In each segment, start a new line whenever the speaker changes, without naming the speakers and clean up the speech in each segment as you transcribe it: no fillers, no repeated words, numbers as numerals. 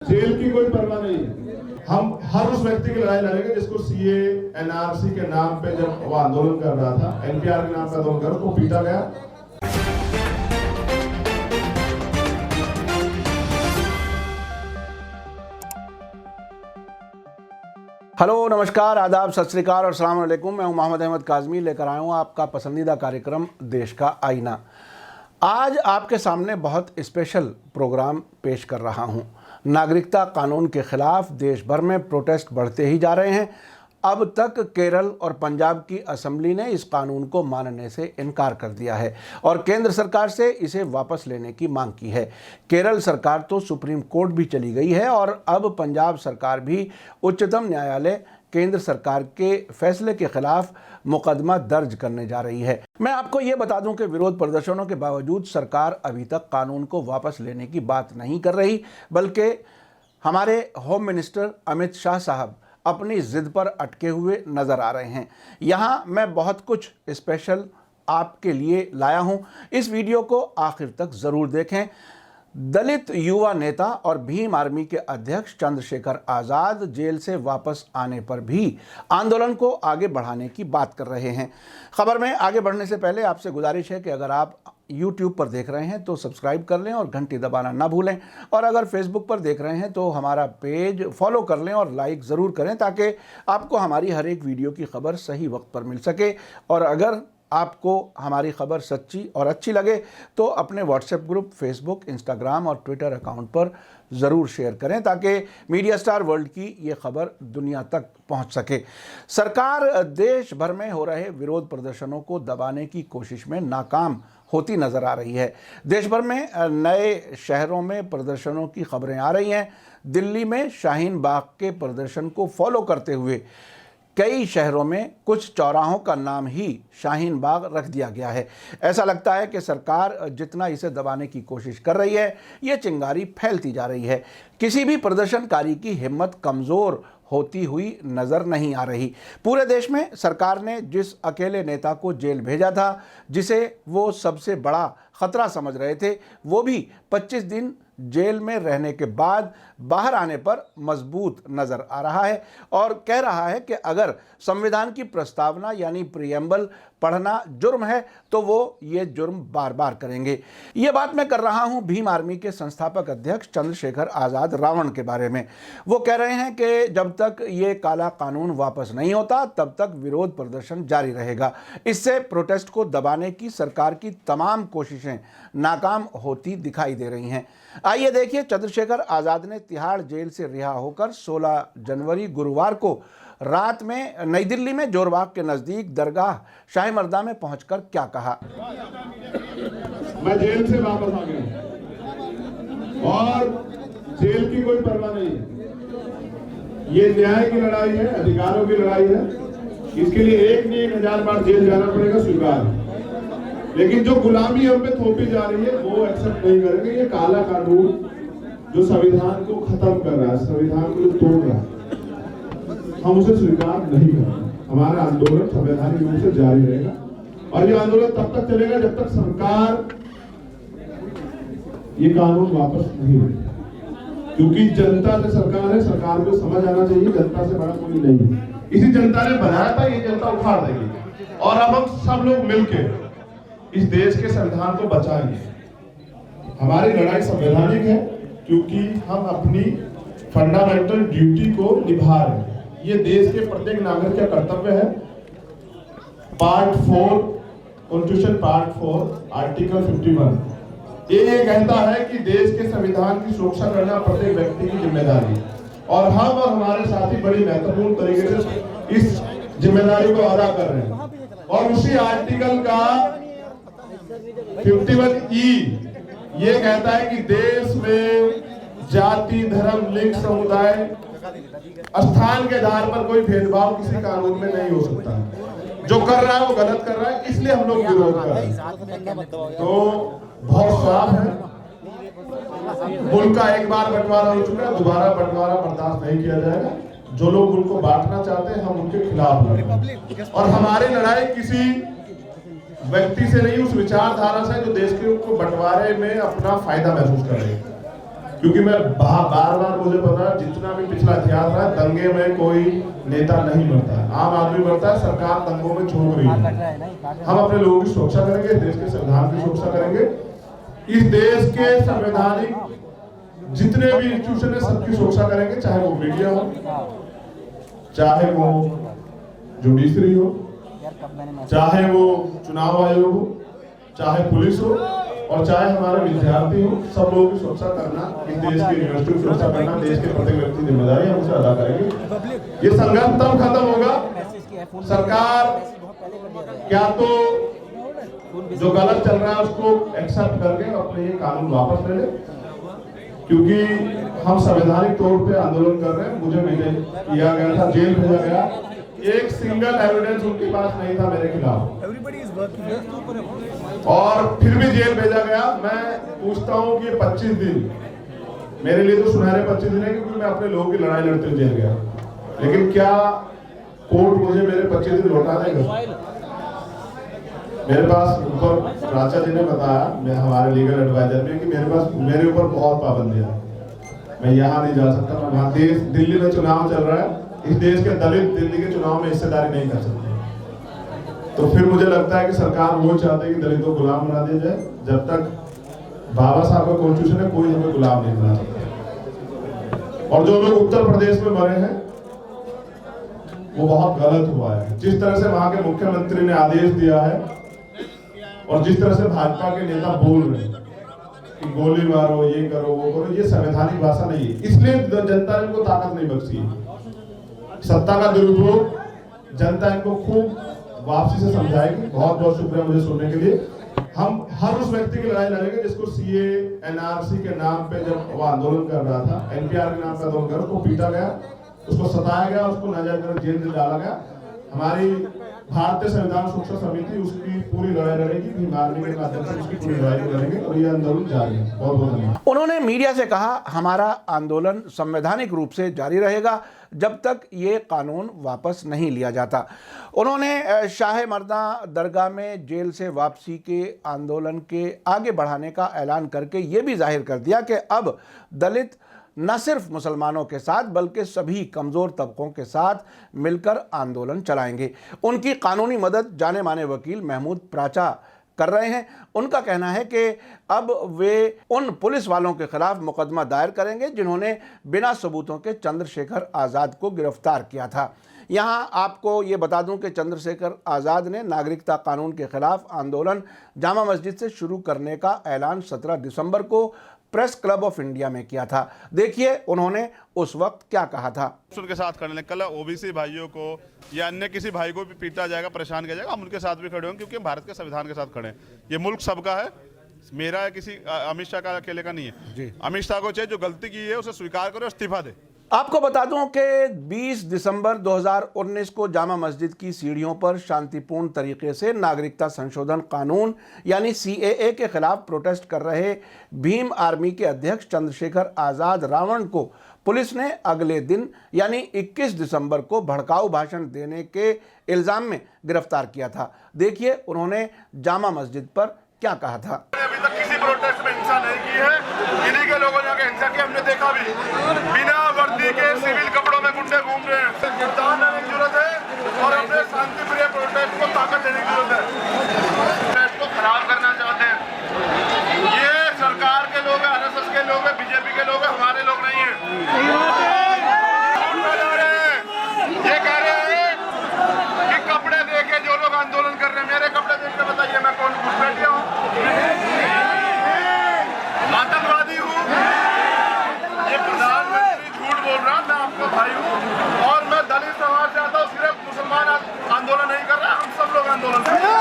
Jail की कोई परवाह नहीं है। हम हर उस व्यक्ति की लड़ाई लड़ेंगे जिसको सीए एनआरसी के नाम पे जब वो आंदोलन कर रहा था, एनपीआर के नाम पे आंदोलन कर, उसको पीटा गया।
हेलो, नमस्कार, आदाब, सत श्री अकाल और अस्सलाम वालेकुम। मैं हूं मोहम्मद अहमद काज़मी, लेकर आया हूं आपका पसंदीदा कार्यक्रम देश का आईना। आज आपके सामने बहुत स्पेशल प्रोग्राम पेश कर रहा हूं। नागरिकता कानून के खिलाफ देश भर में प्रोटेस्ट बढ़ते ही जा रहे हैं। अब तक केरल और पंजाब की असेंबली ने इस कानून को मानने से इनकार कर दिया है और केंद्र सरकार से इसे वापस लेने की मांग की है। केरल सरकार तो सुप्रीम कोर्ट भी चली गई है और अब पंजाब सरकार भी उच्चतम न्यायालय केंद्र सरकार के फैसले के खिलाफ मुकदमा दर्ज करने जा रही है। मैं आपको ये बता दूं कि विरोध प्रदर्शनों के बावजूद सरकार अभी तक कानून को वापस लेने की बात नहीं कर रही, बल्कि हमारे होम मिनिस्टर अमित शाह साहब अपनी जिद पर अटके हुए नजर आ रहे हैं। यहाँ मैं बहुत कुछ स्पेशल आपके लिए लाया हूँ। इस वीडियो को आखिर तक ज़रूर देखें। दलित युवा नेता और भीम आर्मी के अध्यक्ष चंद्रशेखर आज़ाद जेल से वापस आने पर भी आंदोलन को आगे बढ़ाने की बात कर रहे हैं। खबर में आगे बढ़ने से पहले आपसे गुजारिश है कि अगर आप YouTube पर देख रहे हैं तो सब्सक्राइब कर लें और घंटी दबाना ना भूलें, और अगर Facebook पर देख रहे हैं तो हमारा पेज फॉलो कर लें और लाइक ज़रूर करें ताकि आपको हमारी हर एक वीडियो की खबर सही वक्त पर मिल सके। और अगर आपको हमारी खबर सच्ची और अच्छी लगे तो अपने व्हाट्सएप ग्रुप, फेसबुक, इंस्टाग्राम और ट्विटर अकाउंट पर ज़रूर शेयर करें ताकि मीडिया स्टार वर्ल्ड की ये खबर दुनिया तक पहुंच सके। सरकार देश भर में हो रहे विरोध प्रदर्शनों को दबाने की कोशिश में नाकाम होती नज़र आ रही है। देश भर में नए शहरों में प्रदर्शनों की खबरें आ रही हैं। दिल्ली में शाहीन बाग के प्रदर्शन को फॉलो करते हुए कई शहरों में कुछ चौराहों का नाम ही शाहीन बाग रख दिया गया है। ऐसा लगता है कि सरकार जितना इसे दबाने की कोशिश कर रही है, ये चिंगारी फैलती जा रही है। किसी भी प्रदर्शनकारी की हिम्मत कमज़ोर होती हुई नज़र नहीं आ रही। पूरे देश में सरकार ने जिस अकेले नेता को जेल भेजा था, जिसे वो सबसे बड़ा ख़तरा समझ रहे थे, वो भी 25 दिन जेल में रहने के बाद बाहर आने पर मजबूत नज़र आ रहा है और कह रहा है कि अगर संविधान की प्रस्तावना यानी प्रीएम्बल पढ़ना जुर्म है तो वो ये जुर्म बार बार करेंगे। ये बात मैं कर रहा हूँ भीम आर्मी के संस्थापक अध्यक्ष चंद्रशेखर आज़ाद रावण के बारे में। वो कह रहे हैं कि जब तक ये काला कानून वापस नहीं होता तब तक विरोध प्रदर्शन जारी रहेगा। इससे प्रोटेस्ट को दबाने की सरकार की तमाम कोशिशें नाकाम होती दिखाई दे रही हैं। आइए देखिए, चंद्रशेखर आज़ाद ने तिहाड़ जेल से रिहा होकर 16 जनवरी गुरुवार को रात में नई दिल्ली में जोरबाग के नज़दीक दरगाह शाही मर्दा में पहुंचकर क्या कहा।
मैं जेल से वापस आ गया और जेल की कोई परवाह नहीं है। ये न्याय की लड़ाई है, अधिकारों की लड़ाई है। इसके लिए एक नहीं 1000 बार जेल जाना पड़ेगा, स्वीकार है। लेकिन जो गुलामी हम पे थोपी जा रही है वो एक्सेप्ट नहीं करेंगे। ये काला कानून जो संविधान को खत्म कर रहा है, संविधान को जो तोड़ रहा है, हम उसे स्वीकार नहीं करेंगे। हमारा आंदोलन संवैधानिक रूप से जारी रहेगा और ये आंदोलन तब तक चलेगा जब तक सरकार ये कानून वापस नहीं लेगी। क्योंकि जनता से सरकार है, सरकार को समझ आना चाहिए जनता से बड़ा कोई नहीं है। इसी जनता ने बनाया था, ये जनता उखाड़ देगी और अब हम सब लोग मिलकर इस देश के संविधान को बचाएंगे। हमारी लड़ाई संवैधानिक है क्योंकि हम अपनी फंडामेंटल ड्यूटी को निभा रहे हैं। ये देश के प्रत्येक नागरिक का कर्तव्य है। पार्ट 4 कॉन्स्टिट्यूशन पार्ट 4 आर्टिकल 51 ये कहता है कि देश के संविधान की सुरक्षा करना प्रत्येक व्यक्ति की जिम्मेदारी है और हम और हमारे साथी बड़ी महत्वपूर्ण तरीके से इस जिम्मेदारी को अदा कर रहे हैं। और उसी आर्टिकल का 51E ये कहता है कि देश में जाति, धर्म, लिंग, समुदाय, स्थान के आधार पर कोई भेदभाव किसी कानून में नहीं हो सकता। जो कर रहा है वो गलत कर रहा है, इसलिए हम लोग विरोध कर रहे हैं। तो बहुत साफ है, मुल्क का एक बार बंटवारा हो चुका है, दोबारा बंटवारा बर्दाश्त नहीं किया जाएगा। जो लोग मुल्क को बांटना चाहते हैं हम उनके खिलाफ लड़ेंगे और हमारी लड़ाई किसी व्यक्ति से नहीं, उस विचारधारा से जो देश के को बंटवारे में अपना फायदा महसूस कर रहे हैं। क्योंकि मैं बार बार मुझे पता है जितना भी पिछला इतिहास रहा, दंगे में कोई नेता नहीं मरता है, आम आदमी मरता है। सरकार दंगों में झोंक रही है। हम अपने लोगों की सुरक्षा करेंगे, देश के संविधान की सुरक्षा करेंगे। इस देश के संवैधानिक जितने भी इंस्टीट्यूशन है सबकी सुरक्षा करेंगे, चाहे वो मीडिया हो, चाहे वो जुडिशरी हो, चाहे वो चुनाव आयोग हो, चाहे पुलिस हो और चाहे हमारे विद्यार्थी हो। सब लोगों की सुरक्षा करना, इस देश की यूनिवर्सिटी की सुरक्षा करना देश के प्रत्येक व्यक्ति की जिम्मेदारी है, उसे अदा करेंगे। ये संघर्ष तब खत्म होगा सरकार क्या तो जो गलत चल रहा है उसको एक्सेप्ट करके अपने ये कानून वापस ले ले, क्योंकि हम संवैधानिक तौर पे आंदोलन कर रहे हैं। मुझे किया गया था, जेल भेजा गया, एक सिंगल एविडेंस उनके पास नहीं था मेरे खिलाफ, और फिर भी जेल भेजा गया। मैं पूछता हूँ कि 25 दिन मेरे लिए तो सुनहरे 25 दिन है, क्योंकि मैं अपने लोगों की लड़ाई लड़ते जेल गया, लेकिन क्या कोर्ट मुझे मेरे 25 दिन लौटा देगा? मेरे पास ऊपर राजा जी ने बताया, मैं हमारे लीगल एडवाइजर में, कि मेरे ऊपर बहुत पाबंदियां, मैं यहाँ नहीं जा सकता, मैं वहाँ दिल्ली में चुनाव चल रहा है, इस देश के दलित दिल्ली के चुनाव में हिस्सेदारी नहीं कर सकते। तो फिर मुझे लगता है कि सरकार वो चाहती है कि दलितों को गुलाम बना दिया जाए। जब तक बाबा साहब का कॉन्स्टिट्यूशन है, कोई हमें गुलाम नहीं बना सकता। और जो लोग उत्तर प्रदेश में मरे हैं वो बहुत गलत हुआ है। जिस तरह से वहां के मुख्यमंत्री ने आदेश दिया है और जिस तरह से भाजपा के नेता बोल रहे हैं कि गोली मारो, ये करो, वो करो, ये संवैधानिक भाषा नहीं है। इसलिए जनता ने इनको ताकत नहीं बख्शी। सत्ता का दुरुपयोग जनता इनको खूब वापसी से समझाएगी। बहुत बहुत शुक्रिया मुझे सुनने के लिए। हम हर उस व्यक्ति की लड़ाई लड़ेंगे जिसको सीए एनआरसी के नाम पे जब वो आंदोलन कर रहा था, एनपीआर के नाम पे आंदोलन कर, उसको पीटा गया, उसको सताया गया, उसको नाजायज जेल में डाला गया। हमारी भारतीय संविधान सुरक्षा समिति उसकी पूरी लड़ाई लड़ेगी, भीम आर्मी के माध्यम से उसकी पूरी लड़ाई लड़ेंगे और ये आंदोलन जारी है। बहुत बहुत धन्यवाद।
उन्होंने मीडिया से कहा, हमारा आंदोलन संवैधानिक रूप से जारी रहेगा जब तक ये कानून वापस नहीं लिया जाता। उन्होंने शाह मर्दा दरगाह में जेल से वापसी के आंदोलन के आगे बढ़ाने का ऐलान करके ये भी जाहिर कर दिया कि अब दलित न सिर्फ मुसलमानों के साथ बल्कि सभी कमज़ोर तबकों के साथ मिलकर आंदोलन चलाएंगे। उनकी कानूनी मदद जाने माने वकील महमूद प्राचा कर रहे हैं। उनका कहना है कि अब वे उन पुलिस वालों के खिलाफ मुकदमा दायर करेंगे जिन्होंने बिना सबूतों के चंद्रशेखर आज़ाद को गिरफ्तार किया था। यहाँ आपको ये बता दूं कि चंद्रशेखर आज़ाद ने नागरिकता कानून के खिलाफ आंदोलन जामा मस्जिद से शुरू करने का ऐलान 17 दिसंबर को प्रेस क्लब ऑफ इंडिया में किया था। देखिए उन्होंने उस वक्त क्या कहा था।
उनके साथ खड़े हैं, कल ओबीसी भाइयों को या अन्य किसी भाई को भी पीटा जाएगा, परेशान किया जाएगा, हम उनके साथ भी खड़े होंगे, क्योंकि हम भारत के संविधान के साथ खड़े हैं। ये मुल्क सबका है, मेरा है, किसी अमित शाह का अकेले का नहीं है। अमित शाह को चाहिए जो गलती की है उसे स्वीकार करे और इस्तीफा दे।
आपको बता दूं कि 20 दिसंबर 2019 को जामा मस्जिद की सीढ़ियों पर शांतिपूर्ण तरीके से नागरिकता संशोधन कानून यानी सीएए के खिलाफ प्रोटेस्ट कर रहे भीम आर्मी के अध्यक्ष चंद्रशेखर आज़ाद रावण को पुलिस ने अगले दिन यानी 21 दिसंबर को भड़काऊ भाषण देने के इल्जाम में गिरफ्तार किया था। देखिए उन्होंने जामा मस्जिद पर क्या कहा था।
अभी तक किसी प्रोटेस्ट में हिंसा नहीं की है, इन्हीं के लोगों ने हिंसा की हमने देखा भी। बिना वर्दी के सिविल कपड़ों में गुंडे घूम रहे हैं। जान देने की जरूरत है और अपने शांतिप्रिय प्रोटेस्ट को ताकत देने की जरूरत है। प्रोटेस्ट को खराब करना चाहते हैं, ये सरकार के लोग हैं, आरएसएस के लोग हैं, बीजेपी के लोग हैं, हमारे लोग नहीं है। ये कह रहे हैं कि कपड़े देके जो लोग आंदोलन कर रहे हैं, मेरे कपड़े देख के बताइए मैं कौन घुसपैठिया हूँ, आतंकवादी हूँ। ये प्रधानमंत्री झूठ बोल रहा है, मैं आपको भाई हूँ और मैं दलित समाज से आता हूँ। सिर्फ मुसलमान आंदोलन नहीं कर रहा, हम सब लोग आंदोलन कर रहे हैं।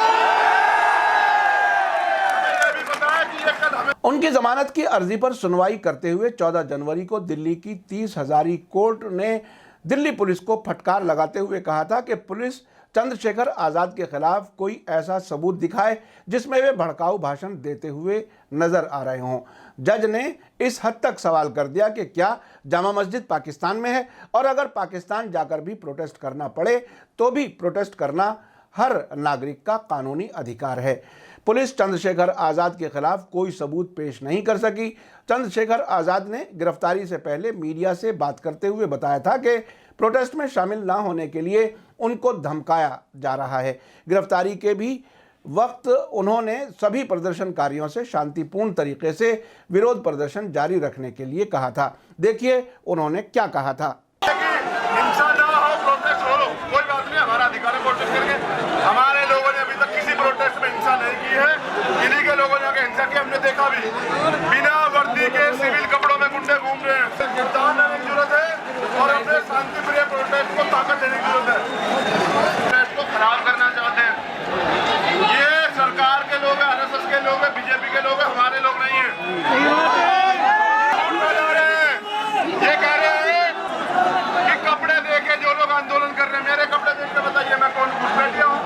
हमें भी पता है कि ये कल हमें
उनकी जमानत की अर्जी पर सुनवाई करते हुए 14 जनवरी को दिल्ली की 30 हजारी कोर्ट ने दिल्ली पुलिस को फटकार लगाते हुए कहा था कि पुलिस चंद्रशेखर आज़ाद के खिलाफ कोई ऐसा सबूत दिखाए जिसमें वे भड़काऊ भाषण देते हुए नजर आ रहे हों। जज ने इस हद तक सवाल कर दिया कि क्या जामा मस्जिद पाकिस्तान में है और अगर पाकिस्तान जाकर भी प्रोटेस्ट करना पड़े तो भी प्रोटेस्ट करना हर नागरिक का कानूनी अधिकार है। पुलिस चंद्रशेखर आज़ाद के खिलाफ कोई सबूत पेश नहीं कर सकी। चंद्रशेखर आज़ाद ने गिरफ्तारी से पहले मीडिया से बात करते हुए बताया था कि प्रोटेस्ट में शामिल ना होने के लिए उनको धमकाया जा रहा है। गिरफ्तारी के भी वक्त उन्होंने सभी प्रदर्शनकारियों से शांतिपूर्ण तरीके से विरोध प्रदर्शन जारी रखने के लिए कहा था। देखिए उन्होंने क्या कहा था।
हिंसा ना हो, प्रोटेस्ट हो, कोई बात नहीं, हमारा अधिकार है प्रोटेस्ट करके। हमारे लोगों ने अभी तक किसी प्रोटेस्ट में हिंसा नहीं की है। इन्हीं के लोगों ने आके हिंसा की, हमने देखा भी। बिना वर्दी के सिविल कपड़ों में गुंडे घूम रहे हैं। गिरफ्तार करने की जरूरत है और अपने शांतिप्रिय प्रोटेस्ट को ताकत देने की जरूरत है। प्रोटेस्ट को खराब करना चाहते हैं ये सरकार के लोग हैं, आरएसएस के लोग हैं, बीजेपी के लोग हैं, हमारे लोग नहीं है। ये कह रहे हैं कि कपड़े देके जो लोग आंदोलन कर रहे हैं, मेरे कपड़े देख के बताइए मैं कौन घुसपैठिया हूँ,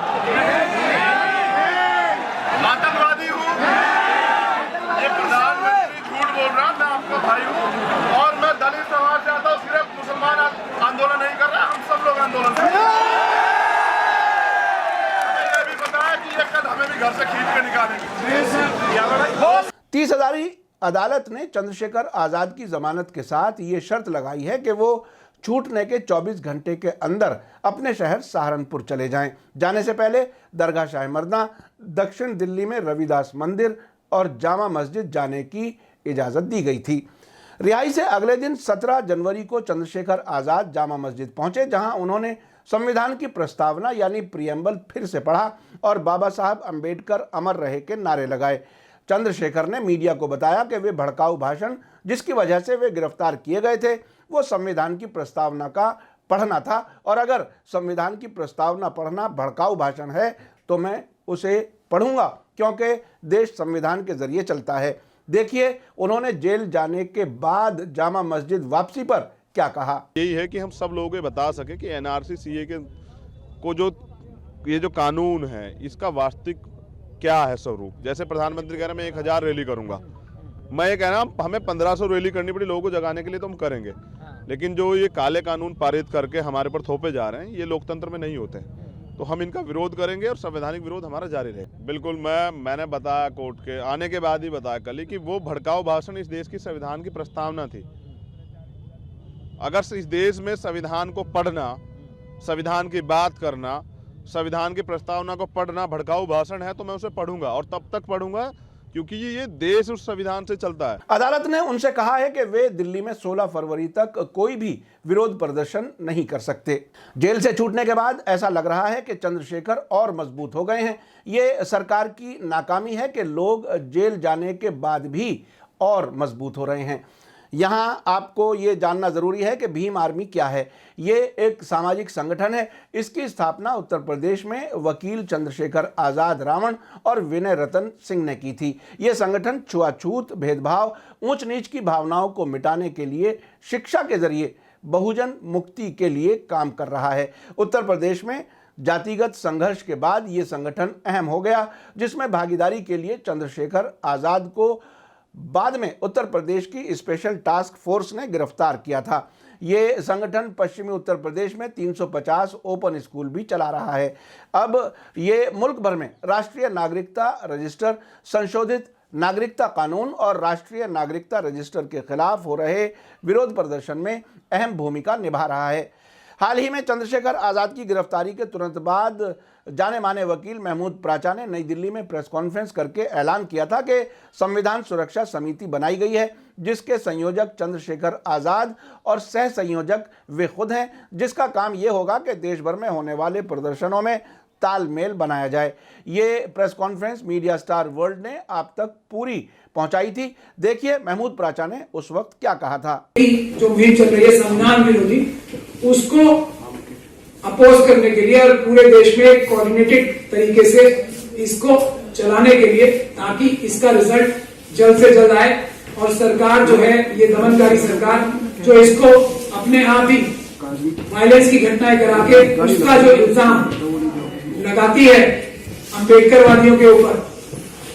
आतंकवादी हूँ? ये प्रधानमंत्री झूठ बोल रहा है। मैं आपका भाई हूँ और मैं दलित समाज से आता हूँ। सिर्फ मुसलमान आंदोलन नहीं कर रहे, हम सब लोग आंदोलन कर रहे हैं। हमें यह भी पता है कि ये कल हमें भी घर से खींच के निकालेंगे।
30 हज़ारी अदालत ने चंद्रशेखर आज़ाद की जमानत के साथ ये शर्त लगाई है कि वो छूटने के 24 घंटे के अंदर अपने शहर सहारनपुर चले जाएं। जाने से पहले दरगाह शाह मर्दा, दक्षिण दिल्ली में रविदास मंदिर और जामा मस्जिद जाने की इजाज़त दी गई थी। रिहाई से अगले दिन 17 जनवरी को चंद्रशेखर आज़ाद जामा मस्जिद पहुंचे, जहां उन्होंने संविधान की प्रस्तावना यानी प्रियम्बल फिर से पढ़ा और बाबा साहब अम्बेडकर अमर रहे के नारे लगाए। चंद्रशेखर ने मीडिया को बताया कि वे भड़काऊ भाषण जिसकी वजह से वे गिरफ्तार किए गए थे वो संविधान की प्रस्तावना का पढ़ना था और अगर संविधान की प्रस्तावना पढ़ना भड़काऊ भाषण है तो मैं उसे पढ़ूंगा क्योंकि देश संविधान के जरिए चलता है। देखिए उन्होंने जेल जाने के बाद जामा मस्जिद वापसी पर क्या कहा।
यही है कि हम सब लोगों को बता सके कि एनआरसी सीए के को जो ये जो कानून है इसका वास्तविक क्या है स्वरूप। जैसे प्रधानमंत्री कह रहे हैं मैं 1000 रैली करूंगा, मैं ये कह रहा हूँ हमें 1500 रैली करनी पड़ी लोगों को जगाने के लिए तो हम करेंगे, लेकिन जो ये काले कानून पारित करके हमारे पर थोपे जा रहे हैं ये लोकतंत्र में नहीं होते, तो हम इनका विरोध करेंगे और संवैधानिक विरोध हमारा जारी रहेगा। बिल्कुल मैंने बताया कोर्ट के आने के बाद ही बताया कल ही कि वो भड़काऊ भाषण इस देश की संविधान की प्रस्तावना थी। अगर इस देश में संविधान को पढ़ना, संविधान की बात करना, संविधान की प्रस्तावना को पढ़ना भड़काऊ भाषण है तो मैं उसे पढ़ूंगा और तब तक पढ़ूंगा क्योंकि ये देश उस संविधान से चलता है।
अदालत ने उनसे कहा है कि वे दिल्ली में 16 फरवरी तक कोई भी विरोध प्रदर्शन नहीं कर सकते। जेल से छूटने के बाद ऐसा लग रहा है कि चंद्रशेखर और मजबूत हो गए हैं। ये सरकार की नाकामी है कि लोग जेल जाने के बाद भी और मजबूत हो रहे हैं। यहाँ आपको ये जानना ज़रूरी है कि भीम आर्मी क्या है। ये एक सामाजिक संगठन है। इसकी स्थापना उत्तर प्रदेश में वकील चंद्रशेखर आज़ाद रावण और विनय रतन सिंह ने की थी। ये संगठन छुआछूत, भेदभाव, ऊंच नीच की भावनाओं को मिटाने के लिए शिक्षा के जरिए बहुजन मुक्ति के लिए काम कर रहा है। उत्तर प्रदेश में जातिगत संघर्ष के बाद ये संगठन अहम हो गया, जिसमें भागीदारी के लिए चंद्रशेखर आज़ाद को बाद में उत्तर प्रदेश की स्पेशल टास्क फोर्स ने गिरफ्तार किया था। ये संगठन पश्चिमी उत्तर प्रदेश में 350 ओपन स्कूल भी चला रहा है। अब ये मुल्क भर में राष्ट्रीय नागरिकता रजिस्टर, संशोधित नागरिकता कानून और राष्ट्रीय नागरिकता रजिस्टर के खिलाफ हो रहे विरोध प्रदर्शन में अहम भूमिका निभा रहा है। हाल ही में चंद्रशेखर आज़ाद की गिरफ्तारी के तुरंत बाद जाने माने वकील महमूद प्राचा ने नई दिल्ली में प्रेस कॉन्फ्रेंस करके ऐलान किया था कि संविधान सुरक्षा समिति बनाई गई है, जिसके संयोजक चंद्रशेखर आज़ाद और सह संयोजक वे खुद हैं, जिसका काम ये होगा कि देश भर में होने वाले प्रदर्शनों में तालमेल बनाया जाए। ये press conference media star world ने आप तक पूरी पहुंचाई थी। देखिए महमूद प्राचा ने उस वक्त क्या कहा था।
जो मुहिम चल रही है संविधान विरोधी, उसको अपोज करने के लिए और पूरे देश में कोऑर्डिनेटेड तरीके से इसको चलाने के लिए, ताकि इसका रिजल्ट जल्द से जल्द आए और सरकार जो है ये दमनकारी सरकार जो इसको अपने आप ही वायलेंस की घटनाएं करा के उसका जो इल्जाम लगाती है अम्बेडकरवादियों के ऊपर,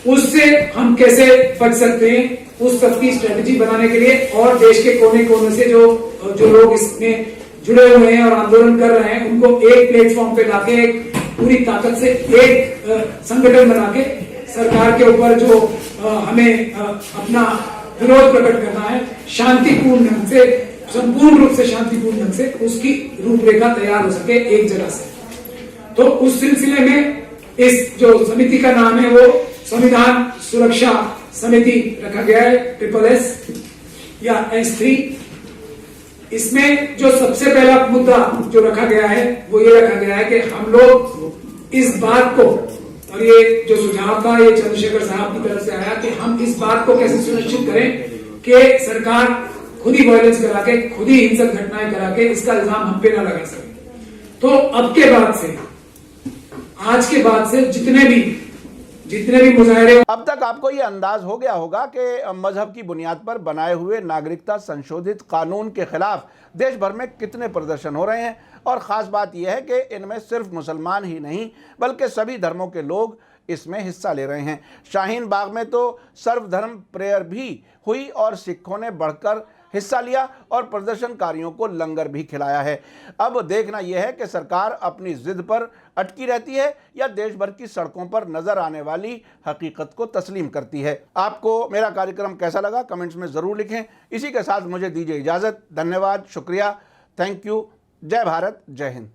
उससे हम कैसे बच सकते हैं, उस सब की स्ट्रेटेजी बनाने के लिए और देश के कोने कोने से जो लोग इसमें जुड़े हुए हैं और आंदोलन कर रहे हैं उनको एक प्लेटफॉर्म पे लाके पूरी ताकत से एक संगठन बना के सरकार के ऊपर जो हमें अपना विरोध प्रकट करना है, शांतिपूर्ण ढंग से, संपूर्ण रूप से शांतिपूर्ण ढंग से उसकी रूपरेखा तैयार हो सके एक जगह से। तो उस सिलसिले में इस जो समिति का नाम है वो संविधान सुरक्षा समिति रखा गया है, SSS या S3। इसमें जो सबसे पहला मुद्दा जो रखा गया है वो ये रखा गया है कि हम लोग इस बात को, और ये जो सुझाव था ये चंद्रशेखर साहब की तरफ से आया कि हम इस बात को कैसे सुनिश्चित करें कि सरकार खुद ही वायलेंस करा के, खुद ही हिंसक घटनाएं करा के इसका इल्जाम हम पे ना लगा सके। तो अब के बाद से, आज के बाद से जितने भी मुजाहरे,
अब तक आपको ये अंदाज हो गया होगा कि मजहब की बुनियाद पर बनाए हुए नागरिकता संशोधित कानून के खिलाफ देश भर में कितने प्रदर्शन हो रहे हैं। और ख़ास बात यह है कि इनमें सिर्फ मुसलमान ही नहीं बल्कि सभी धर्मों के लोग इसमें हिस्सा ले रहे हैं। शाहीन बाग में तो सर्वधर्म प्रेयर भी हुई और सिखों ने बढ़कर हिस्सा लिया और प्रदर्शनकारियों को लंगर भी खिलाया है। अब देखना यह है कि सरकार अपनी जिद पर अटकी रहती है या देश भर की सड़कों पर नजर आने वाली हकीकत को तस्लीम करती है। आपको मेरा कार्यक्रम कैसा लगा कमेंट्स में ज़रूर लिखें। इसी के साथ मुझे दीजिए इजाज़त। धन्यवाद, शुक्रिया, थैंक यू। जय भारत, जय हिंद।